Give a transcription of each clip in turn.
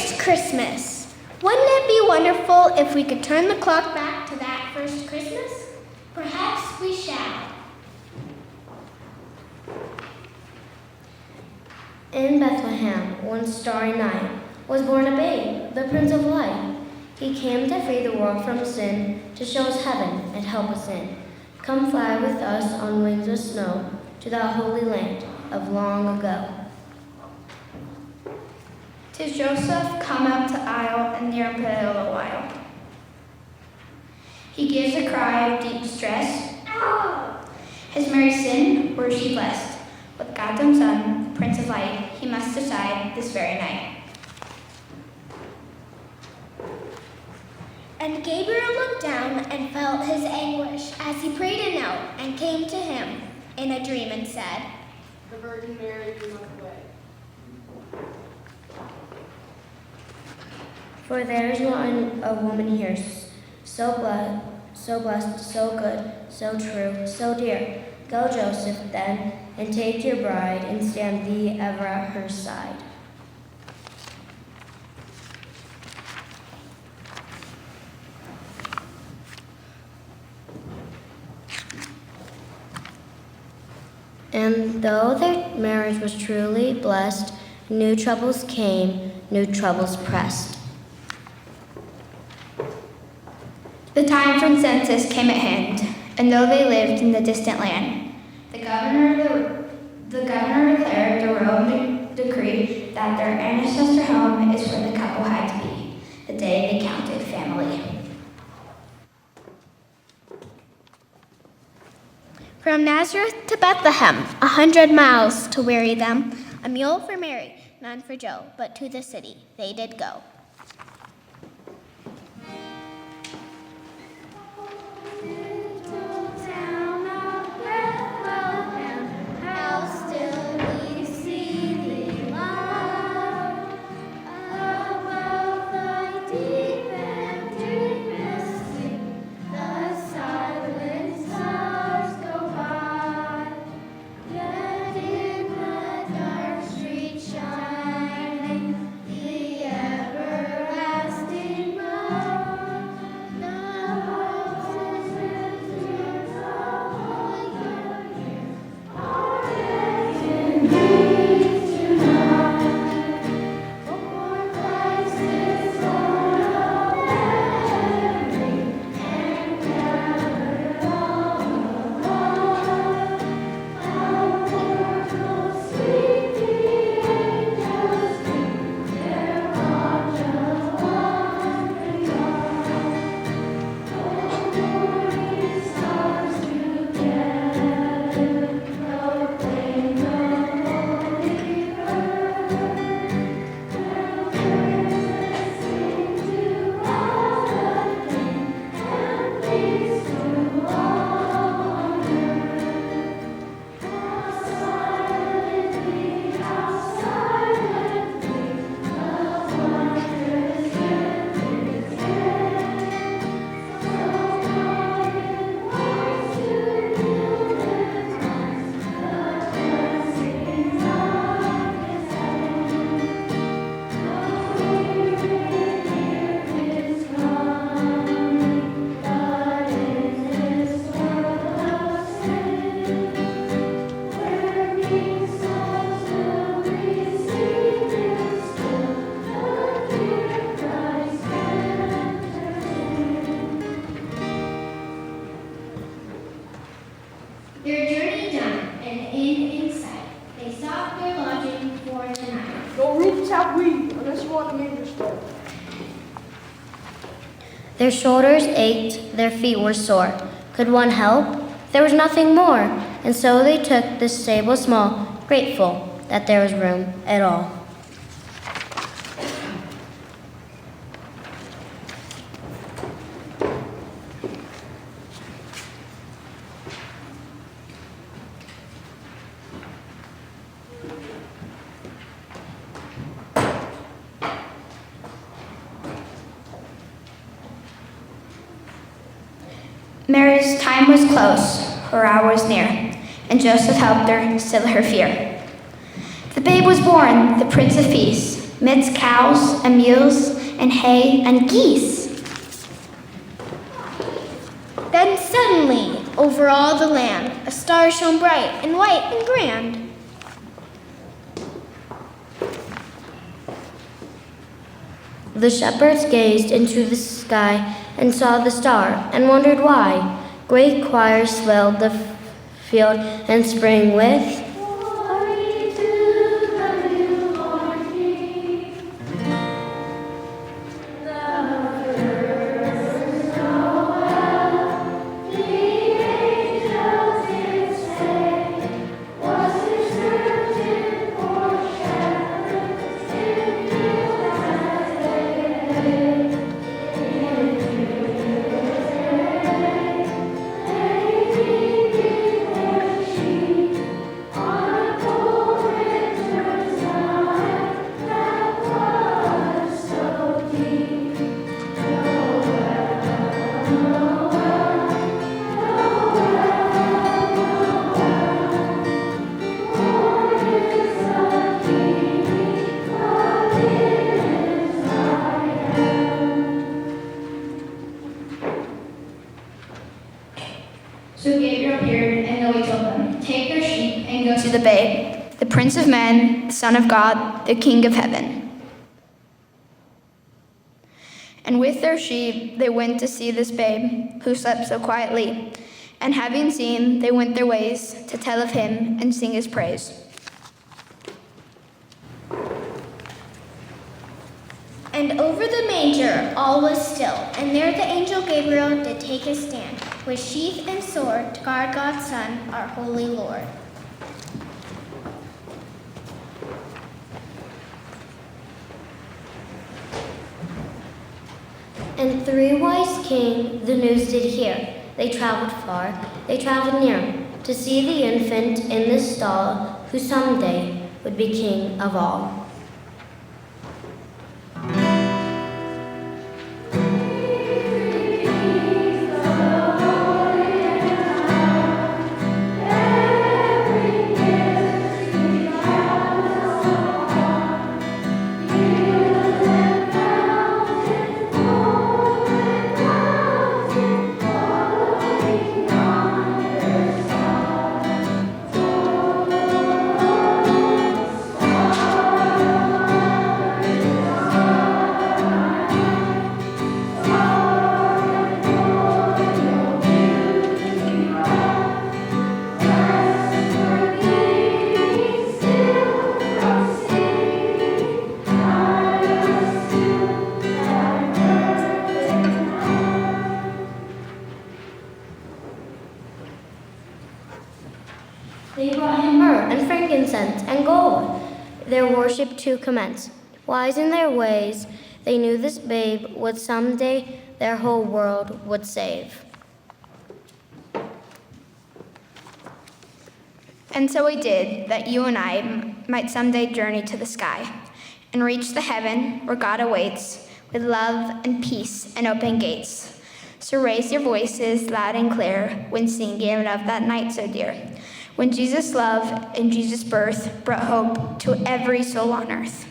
first Christmas. Wouldn't it be wonderful if we could turn the clock back to that first Christmas? Perhaps we shall. In Bethlehem, one starry night, was born a babe, the Prince of Light. He came to free the world from sin, to show us heaven and help us in. Come fly with us on wings of snow to that holy land of long ago. 'Tis Joseph come up to isle and near pale a while. He gives a cry of deep distress. Oh! Has Mary sinned, or is she blessed? With God's own Son, the Prince of Light, he must decide this very night. And Gabriel looked down and felt his anguish as he prayed a note and came to him in a dream and said, The Virgin Mary do not away. For there is not a woman here so blessed, so good, so true, so dear. Go, Joseph, then, and take your bride, and stand thee ever at her side. And though their marriage was truly blessed, new troubles came, new troubles pressed. The time for census came at hand, and though they lived in the distant land, the governor declared the royal decree that their ancestor home is where the couple had to be, the day they counted family. From Nazareth to Bethlehem, 100 miles to weary them, a mule for Mary, none for Joe, but to the city they did go. Their journey done, and in sight, they sought their lodging for tonight. No roofs have we, unless you want to make your store. Their shoulders ached, their feet were sore. Could one help? There was nothing more, and so they took this stable small, grateful that there was room at all. Mary's time was close, her hour was near, and Joseph helped her still her fear. The babe was born, the Prince of Peace. midst cows and mules and hay and geese. Then suddenly, over all the land, a star shone bright and white and grand. The shepherds gazed into the sky and saw the star and wondered why. Great choirs swelled the field and sprang with "Glory to the newborn King." The birds Noel, the angels did say, was his virgin for shepherds in fields as they lay. In fields they keep their sheep on a cold winter's night that was so deep. Noel, Noel, born is the King of So Gabriel appeared, and Noe told them, "Take your sheep and go to the babe, the Prince of Men, the Son of God, the King of heaven." And with their sheep they went to see this babe, who slept so quietly. And having seen, they went their ways to tell of him and sing his praise. And over the manger all was still, and there the angel Gabriel did take his stand, with sheath and sword, to guard God's Son, our holy Lord. And three wise kings the news did hear. They traveled far, they traveled near, to see the infant in the stall, who someday would be king of all. They brought him myrrh and frankincense and gold, their worship to commence. Wise in their ways, they knew this babe would someday their whole world would save. And so he did, that you and I might someday journey to the sky and reach the heaven where God awaits with love and peace and open gates. So raise your voices loud and clear when singing of that night so dear, when Jesus' love and Jesus' birth brought hope to every soul on earth.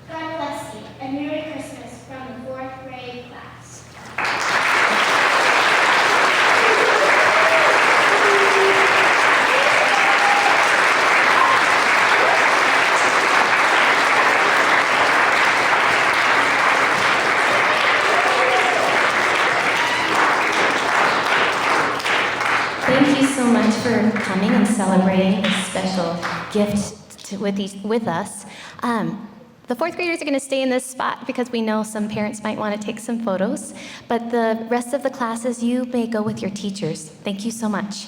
God bless you, and Merry Christmas from the 4th grade class. Thank you so much for coming and celebrating this special gift with us. The fourth graders are going to stay in this spot because we know some parents might want to take some photos, but the rest of the classes, you may go with your teachers. Thank you so much.